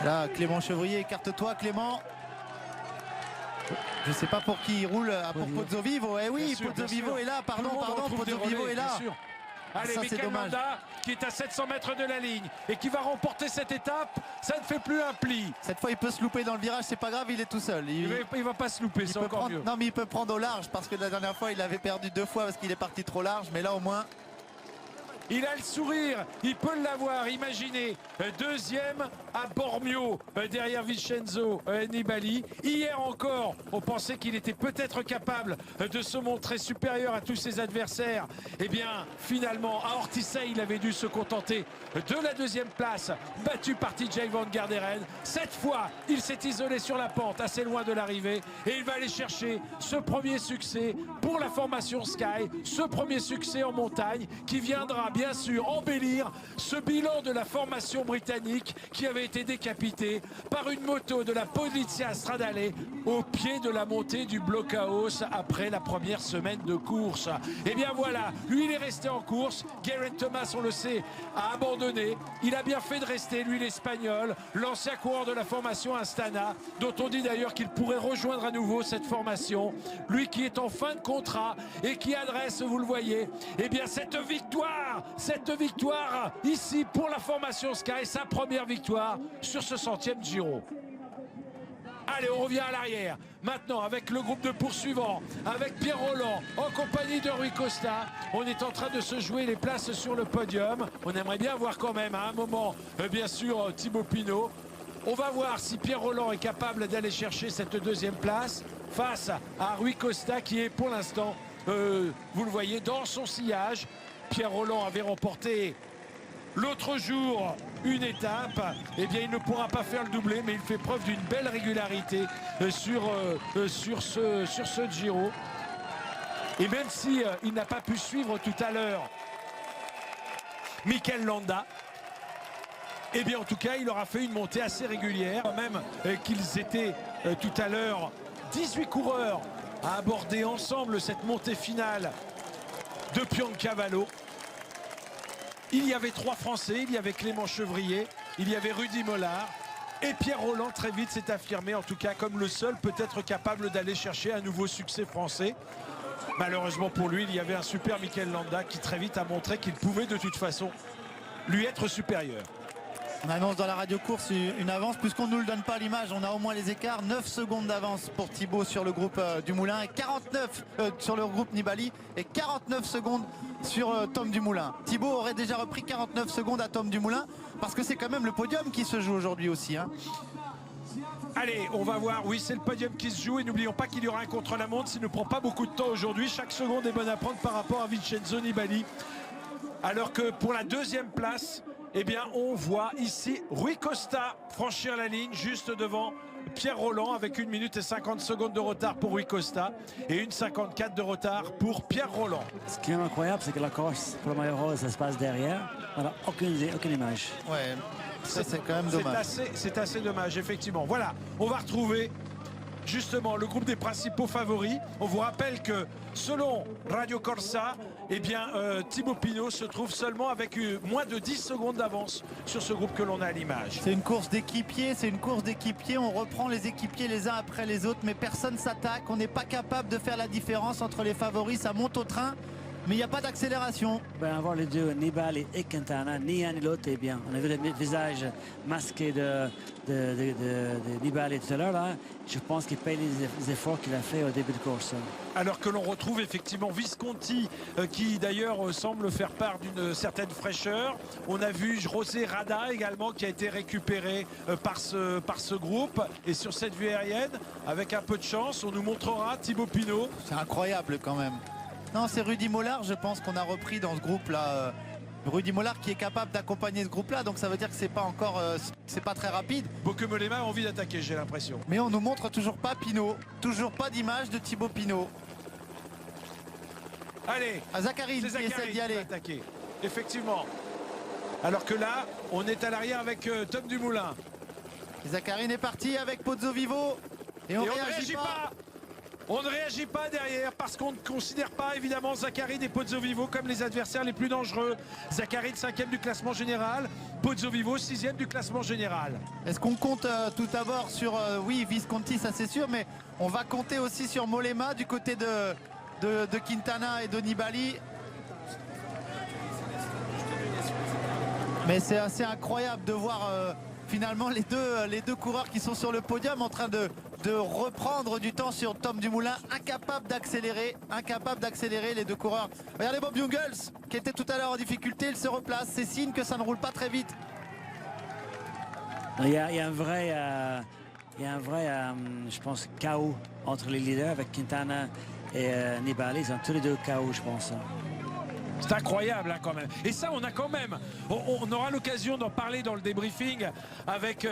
Là, Clément Chevrier, écarte-toi Clément. Je ne sais pas pour qui il roule, pour Pozzovivo. Eh oui, Pozzovivo est là, pardon, Pozzovivo est là. Allez, Ça, c'est Mikel dommage. Landa qui est à 700 mètres de la ligne et qui va remporter cette étape. Ça ne fait plus un pli. Cette fois, il peut se louper dans le virage, c'est pas grave, il est tout seul. Il va pas se louper, Il c'est peut encore prendre, mieux. non, mais il peut prendre au large parce que la dernière fois, il avait perdu 2 fois parce qu'il est parti trop large. Mais là, au moins, Il a le sourire, il peut l'avoir. Imaginez, deuxième à Bormio, derrière Vincenzo Nibali. Hier encore, on pensait qu'il était peut-être capable de se montrer supérieur à tous ses adversaires. Eh bien, finalement, à Ortisei, il avait dû se contenter de la deuxième place, battu par TJ Van Garderen. Cette fois, il s'est isolé sur la pente, assez loin de l'arrivée. Et il va aller chercher ce premier succès pour la formation Sky, ce premier succès en montagne qui viendra bien sûr embellir ce bilan de la formation britannique qui avait été décapité par une moto de la Polizia Stradale au pied de la montée du Blockhaus après la première semaine de course. Et bien voilà, lui il est resté en course. Geraint Thomas, on le sait, a abandonné. Il a bien fait de rester, lui l'Espagnol, l'ancien coureur de la formation Astana, dont on dit d'ailleurs qu'il pourrait rejoindre à nouveau cette formation. Lui qui est en fin de contrat et qui adresse, vous le voyez, eh bien cette victoire ici pour la formation Sky, sa première victoire sur ce 100e Giro. Allez, on revient à l'arrière. Maintenant, avec le groupe de poursuivants, avec Pierre Rolland, en compagnie de Rui Costa, on est en train de se jouer les places sur le podium. On aimerait bien voir quand même, à un moment, bien sûr, Thibaut Pinot. On va voir si Pierre Rolland est capable d'aller chercher cette deuxième place face à Rui Costa, qui est pour l'instant, vous le voyez, dans son sillage. Pierre Rolland avait remporté l'autre jour une étape. Eh bien, il ne pourra pas faire le doublé, mais il fait preuve d'une belle régularité sur ce Giro. Et même si il n'a pas pu suivre tout à l'heure Mikel Landa, eh bien, en tout cas, il aura fait une montée assez régulière. Même qu'ils étaient tout à l'heure 18 coureurs à aborder ensemble cette montée finale de Piancavallo. Il y avait 3 Français, il y avait Clément Chevrier, il y avait Rudy Mollard et Pierre Rolland très vite s'est affirmé en tout cas comme le seul peut-être capable d'aller chercher un nouveau succès français. Malheureusement pour lui, il y avait un super Mikel Landa qui très vite a montré qu'il pouvait de toute façon lui être supérieur. on annonce dans la radio course une avance, puisqu'on ne nous le donne pas à l'image, on a au moins les écarts. 9 secondes d'avance pour Thibaut sur le groupe Dumoulin et 49 sur le groupe Nibali et 49 secondes sur Tom Dumoulin. Thibaut aurait déjà repris 49 secondes à Tom Dumoulin parce que c'est quand même le podium qui se joue aujourd'hui aussi, hein. Allez, on va voir. Oui, c'est le podium qui se joue et n'oublions pas qu'il y aura un contre-la-montre s'il ne prend pas beaucoup de temps aujourd'hui. Chaque seconde est bonne à prendre par rapport à Vincenzo Nibali. Alors que pour la deuxième place, eh bien, on voit ici Rui Costa franchir la ligne juste devant Pierre Rolland avec 1 minute et 50 secondes de retard pour Rui Costa et 1,54 de retard pour Pierre Rolland. Ce qui est incroyable, c'est que la course pour le maillot rose, ça se passe derrière. On n'a aucune image. Ouais, ça c'est quand même dommage. C'est assez dommage, effectivement. Voilà, on va retrouver justement le groupe des principaux favoris. On vous rappelle que selon Radio Corsa, eh bien, Thibaut Pinot se trouve seulement avec moins de 10 secondes d'avance sur ce groupe que l'on a à l'image. C'est une course d'équipiers, on reprend les équipiers les uns après les autres, mais personne s'attaque, on n'est pas capable de faire la différence entre les favoris, ça monte au train, mais il n'y a pas d'accélération. Ben, avoir les deux, Nibali et Quintana, ni un ni l'autre est bien. On a vu le visage masqué de Nibali tout à l'heure. Là. Je pense qu'il paye les efforts qu'il a fait au début de course. Alors que l'on retrouve effectivement Visconti qui d'ailleurs semble faire part d'une certaine fraîcheur. On a vu José Rada également qui a été récupéré par ce groupe. Et sur cette vue aérienne, avec un peu de chance, on nous montrera Thibaut Pinot. C'est incroyable quand même. Non, c'est Rudy Mollard, je pense qu'on a repris dans ce groupe-là. Rudy Mollard qui est capable d'accompagner ce groupe-là, donc ça veut dire que c'est pas encore, c'est pas très rapide. Bocquemollema a envie d'attaquer, j'ai l'impression. Mais on nous montre toujours pas Pinot, toujours pas d'image de Thibaut Pinot. Allez, À Zachary qui essaie d'y aller. Attaquer. Effectivement. Alors que là, on est à l'arrière avec Tom Dumoulin. Zacharine est parti avec Pozzo Vivo et on Et réagit pas. On ne réagit pas derrière parce qu'on ne considère pas évidemment Zacharine et Pozzo Vivo comme les adversaires les plus dangereux. Zacharine 5e du classement général, Pozzo Vivo 6e du classement général. Est-ce qu'on compte tout d'abord sur, oui, Visconti, ça c'est sûr, mais on va compter aussi sur Mollema du côté de Quintana et de Nibali. Mais c'est assez incroyable de voir finalement les deux coureurs qui sont sur le podium en train de reprendre du temps sur Tom Dumoulin, incapable d'accélérer les deux coureurs. Regardez Bob Jungels qui était tout à l'heure en difficulté, il se replace, c'est signe que ça ne roule pas très vite. Il y a un vrai, je pense, chaos entre les leaders avec Quintana et Nibali. Ils ont tous les deux chaos, je pense. C'est incroyable hein, quand même. Et ça, on a quand même, on aura l'occasion d'en parler dans le débriefing avec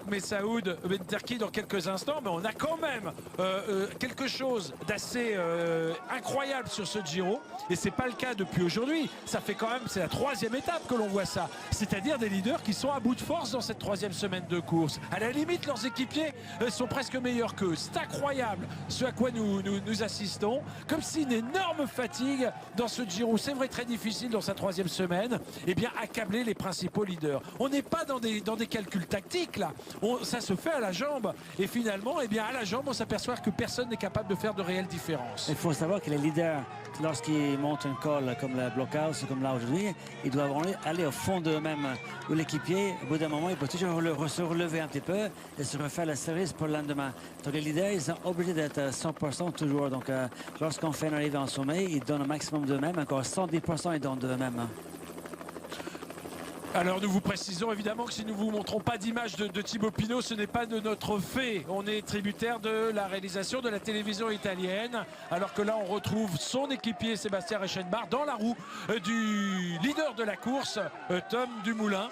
Messaoud Benterki dans quelques instants, mais on a quand même quelque chose d'assez incroyable sur ce Giro. Et c'est pas le cas depuis aujourd'hui. Ça fait quand même, c'est la 3e étape que l'on voit ça. C'est-à-dire des leaders qui sont à bout de force dans cette 3e semaine de course. À la limite, leurs équipiers sont presque meilleurs qu'eux. C'est incroyable ce à quoi nous assistons. Comme si une énorme fatigue dans ce Giro. C'est vrai, très difficile dans sa 3e semaine, eh bien accabler les principaux leaders. On n'est pas dans des calculs tactiques là, ça se fait à la jambe et finalement eh bien à la jambe on s'aperçoit que personne n'est capable de faire de réelles différences. Il faut savoir que les leaders, lorsqu'ils montent un col comme le blockhouse, comme là aujourd'hui, ils doivent aller au fond d'eux-mêmes. Ou l'équipier, au bout d'un moment, il peut toujours se relever un petit peu et se refaire le service pour le lendemain. Donc les leaders, ils sont obligés d'être à 100% toujours. Donc lorsqu'on fait une arrivée en sommet, ils donnent un maximum d'eux-mêmes, encore 110% ils donnent d'eux-mêmes. Alors nous vous précisons évidemment que si nous ne vous montrons pas d'image de Thibaut Pinot, ce n'est pas de notre fait. On est tributaire de la réalisation de la télévision italienne. Alors que là on retrouve son équipier Sébastien Reichenbach dans la roue du leader de la course, Tom Dumoulin.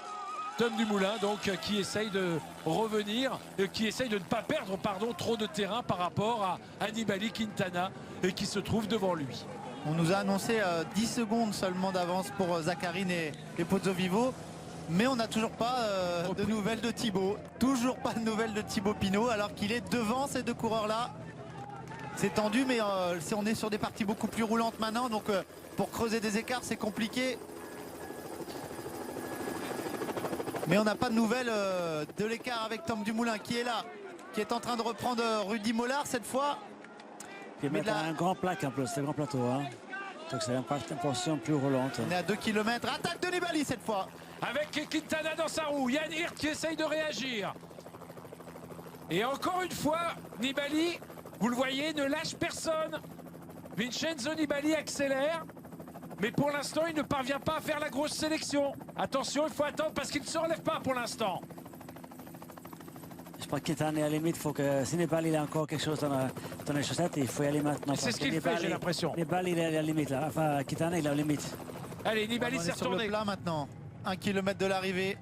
Tom Dumoulin donc qui essaye de revenir, qui essaye de ne pas perdre trop de terrain par rapport à Nibali Quintana qui se trouve devant lui. On nous a annoncé 10 secondes seulement d'avance pour Zacharine et Pozzovivo. Mais on n'a toujours pas de nouvelles de Thibaut. Toujours pas de nouvelles de Thibaut Pinot alors qu'il est devant ces deux coureurs-là. C'est tendu mais on est sur des parties beaucoup plus roulantes maintenant. Donc pour creuser des écarts c'est compliqué. Mais on n'a pas de nouvelles de l'écart avec Tom Dumoulin qui est là. Qui est en train de reprendre Rudy Mollard cette fois. Puis mettre un grand plaque en plus, c'est un grand plateau. Hein. Donc c'est une portion plus roulante. On est à 2 km. Attaque de Nibali cette fois. Avec Quintana dans sa roue, Yann Hirt qui essaye de réagir. Et encore une fois, Nibali, vous le voyez, ne lâche personne. Vincenzo Nibali accélère. Mais pour l'instant, il ne parvient pas à faire la grosse sélection. Attention, il faut attendre parce qu'il ne se relève pas pour l'instant. Je crois que Quintana est à la limite. Il faut que si Nibali il a encore quelque chose dans les chaussettes, il faut y aller maintenant. C'est ce qu'il fait, j'ai l'impression. Nibali il est à la limite là. Enfin, Quintana il est à la limite. Allez, Nibali s'est retourné. Sur le plat maintenant. 1 km de l'arrivée.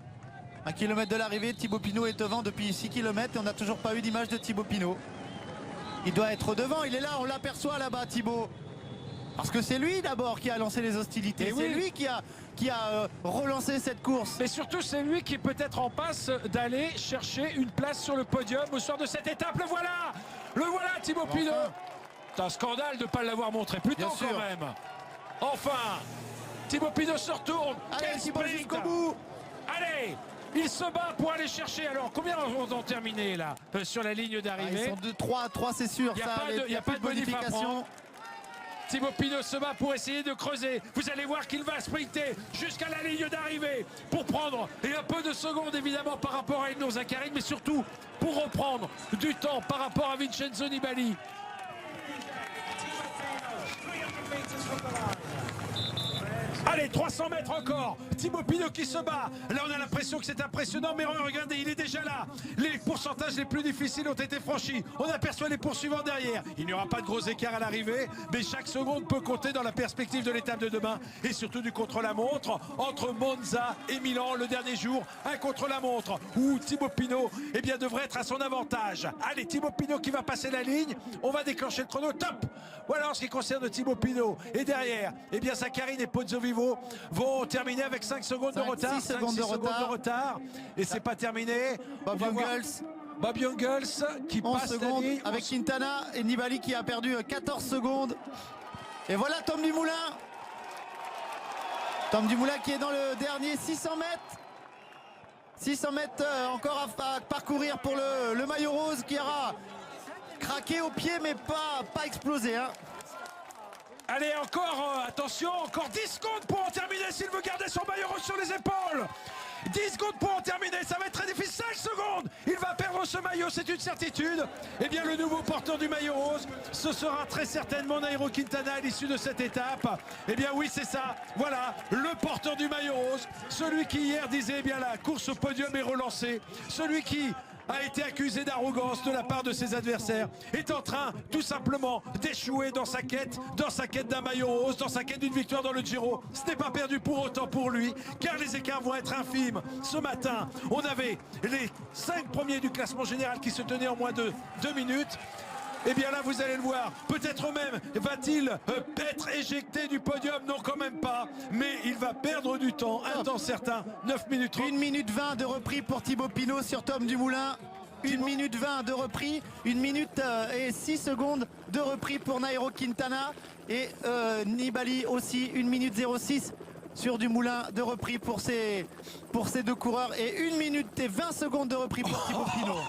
1 km de l'arrivée, Thibaut Pinot est devant depuis 6 km et on n'a toujours pas eu d'image de Thibaut Pinot. Il doit être devant, il est là, on l'aperçoit là-bas Thibaut. Parce que c'est lui d'abord qui a lancé les hostilités. C'est lui qui a relancé cette course. Mais surtout c'est lui qui est peut-être en passe d'aller chercher une place sur le podium au soir de cette étape. Le voilà Thibaut Pinot. C'est un scandale de ne pas l'avoir montré plus tôt quand même. Enfin, Thibaut Pinot se retourne. Allez Thibaut jusqu'au bout. Allez, il se bat pour aller chercher. Alors combien ont terminé là sur la ligne d'arrivée? Ils sont 3 c'est sûr. Il n'y a pas de bonification. Thibaut Pinot se bat pour essayer de creuser. Vous allez voir qu'il va sprinter jusqu'à la ligne d'arrivée pour prendre un peu de secondes évidemment par rapport à Elno Zacharine, mais surtout pour reprendre du temps par rapport à Vincenzo Nibali. Allez, 300 mètres encore. Thibaut Pinot qui se bat. Là, on a l'impression que c'est impressionnant, mais regardez, il est déjà là. Les pourcentages les plus difficiles ont été franchis. On aperçoit les poursuivants derrière. Il n'y aura pas de gros écart à l'arrivée, mais chaque seconde peut compter dans la perspective de l'étape de demain et surtout du contre-la-montre entre Monza et Milan le dernier jour. Un contre-la-montre où Thibaut Pinot devrait être à son avantage. Allez, Thibaut Pinot qui va passer la ligne. On va déclencher le chrono. Top! Voilà en ce qui concerne Thibaut Pinot. Et derrière, Zacharine et Pozzovivo vont terminer avec 5 secondes de retard. 6 secondes de retard. Et c'est pas terminé. Bob Jungels qui passe la ligne. Avec Quintana et Nibali qui a perdu 14 secondes. Et voilà Tom Dumoulin. Tom Dumoulin qui est dans le dernier 600 mètres. 600 mètres encore à parcourir pour le maillot rose qui aura craqué au pied mais pas explosé. Hein. Allez, encore, attention, encore 10 secondes pour en terminer s'il veut garder son maillot rose sur les épaules. 10 secondes pour en terminer, ça va être très difficile. 5 secondes, il va perdre ce maillot, c'est une certitude. Eh bien, le nouveau porteur du maillot rose, ce sera très certainement Nairo Quintana à l'issue de cette étape. Eh bien oui, c'est ça, voilà, le porteur du maillot rose, celui qui hier disait, eh bien la course au podium est relancée, celui qui a été accusé d'arrogance de la part de ses adversaires, est en train tout simplement d'échouer dans sa quête d'un maillot rose, dans sa quête d'une victoire dans le Giro. Ce n'est pas perdu pour autant pour lui, car les écarts vont être infimes. Ce matin, on avait les 5 premiers du classement général qui se tenaient en moins de 2 minutes. Et bien là, vous allez le voir, peut-être même va-t-il être éjecté du podium, non quand même pas, mais il va perdre du temps, un temps certain, 9 minutes 30. 1 minute 20 de repris pour Thibaut Pinot sur Tom Dumoulin. 1 minute 20 de repris, 1 minute et 6 secondes de repris pour Nairo Quintana. Et Nibali aussi, 1 minute 06 sur Dumoulin de repris pour ces 2 coureurs. Et 1 minute et 20 secondes de repris pour Thibaut Pinot.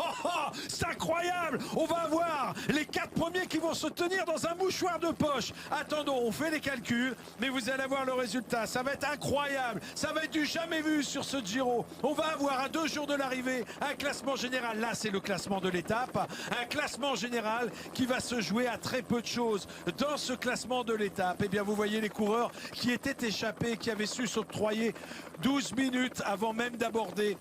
C'est incroyable! On va avoir les 4 premiers qui vont se tenir dans un mouchoir de poche. Attendons, on fait les calculs, mais vous allez avoir le résultat. Ça va être incroyable. Ça va être du jamais vu sur ce Giro. On va avoir à 2 jours de l'arrivée un classement général. Là, c'est le classement de l'étape. Un classement général qui va se jouer à très peu de choses. Dans ce classement de l'étape, eh bien, vous voyez les coureurs qui étaient échappés, qui avaient su s'octroyer 12 minutes avant même d'aborder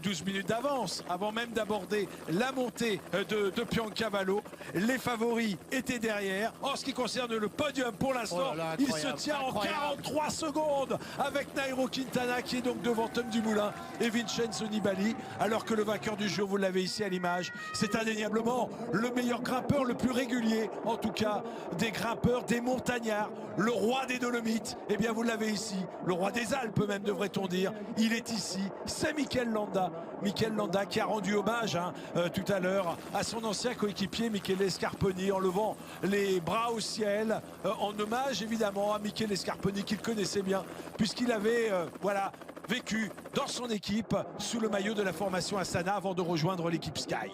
12 minutes d'avance, avant même d'aborder la montée de Piancavallo. Les favoris étaient derrière. En ce qui concerne le podium, pour l'instant, il se tient en 43 secondes avec Nairo Quintana qui est donc devant Tom Dumoulin et Vincenzo Nibali, alors que le vainqueur du jour, vous l'avez ici à l'image, c'est indéniablement le meilleur grimpeur, le plus régulier, en tout cas des grimpeurs, des montagnards, le roi des Dolomites. Eh bien, vous l'avez ici, le roi des Alpes même, devrait-on dire. Il est ici, c'est Mikel Landa. Mikel Landa qui a rendu hommage tout à l'heure à son ancien coéquipier Michele Scarponi en levant les bras au ciel, en hommage évidemment à Michele Scarponi qu'il connaissait bien puisqu'il avait voilà, vécu dans son équipe sous le maillot de la formation Astana avant de rejoindre l'équipe Sky.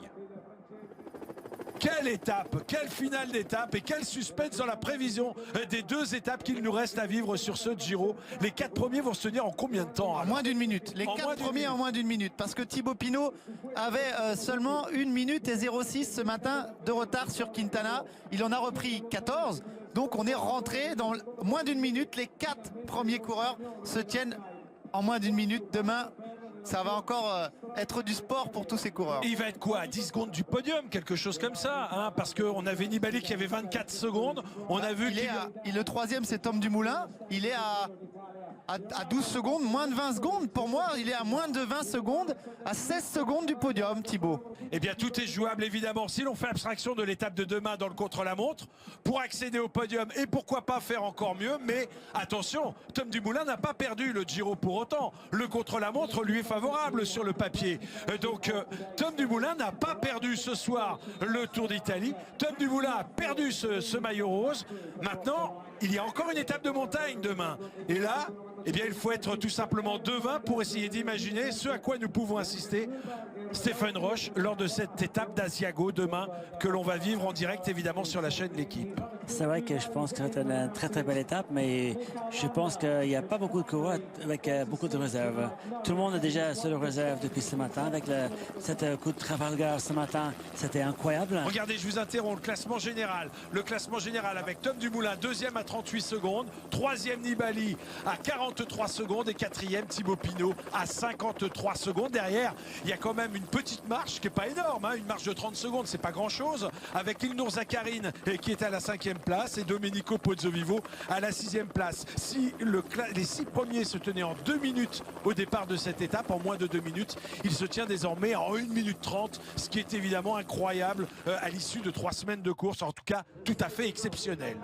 Quelle étape, quelle finale d'étape et quel suspense dans la prévision des 2 étapes qu'il nous reste à vivre sur ce Giro. Les 4 premiers vont se tenir en combien de temps? En moins d'1 minute. Les 4 premiers en moins d'1 minute. Parce que Thibaut Pinot avait seulement 1 minute et 06 ce matin de retard sur Quintana. Il en a repris 14. Donc on est rentré dans moins d'1 minute. Les 4 premiers coureurs se tiennent en moins d'1 minute. Demain, ça va encore être du sport pour tous ces coureurs. Il va être quoi, à 10 secondes du podium, quelque chose comme ça, hein, parce qu'on avait Nibali qui avait 24 secondes. On a vu le 3e, c'est Tom Dumoulin. Il est à 12 secondes, moins de 20 secondes. Pour moi, il est à moins de 20 secondes, à 16 secondes du podium, Thibaut. Eh bien, tout est jouable, évidemment. Si l'on fait abstraction de l'étape de demain dans le contre-la-montre, pour accéder au podium, et pourquoi pas faire encore mieux. Mais attention, Tom Dumoulin n'a pas perdu le Giro pour autant. Le contre-la-montre lui est favorable sur le papier. Donc, Tom Dumoulin n'a pas perdu ce soir le Tour d'Italie. Tom Dumoulin a perdu ce maillot rose. Maintenant, il y a encore une étape de montagne demain. Et là, eh bien, il faut être tout simplement devin pour essayer d'imaginer ce à quoi nous pouvons assister, Stéphane Roche, lors de cette étape d'Asiago demain, que l'on va vivre en direct évidemment sur la chaîne L'Équipe. C'est vrai que je pense que c'est une très très belle étape, mais je pense qu'il n'y a pas beaucoup de coureurs avec beaucoup de réserves. Tout le monde est déjà sur la réserve depuis ce matin, avec cette coup de Trafalgar ce matin, c'était incroyable. Regardez, je vous interromps, le classement général. Le classement général avec Tom Dumoulin, 2e à 38 secondes, 3e Nibali à 43 secondes et 4e Thibaut Pinot à 53 secondes. Derrière, il y a quand même une petite marche qui n'est pas énorme, hein, une marche de 30 secondes, c'est pas grand chose, avec Ilnur Zakarin qui est à la 5e place et Domenico Pozzovivo à la 6e place. Si les 6 premiers se tenaient en 2 minutes au départ de cette étape, en moins de 2 minutes, il se tient désormais en 1 minute 30, ce qui est évidemment incroyable à l'issue de 3 semaines de course, en tout cas tout à fait exceptionnel.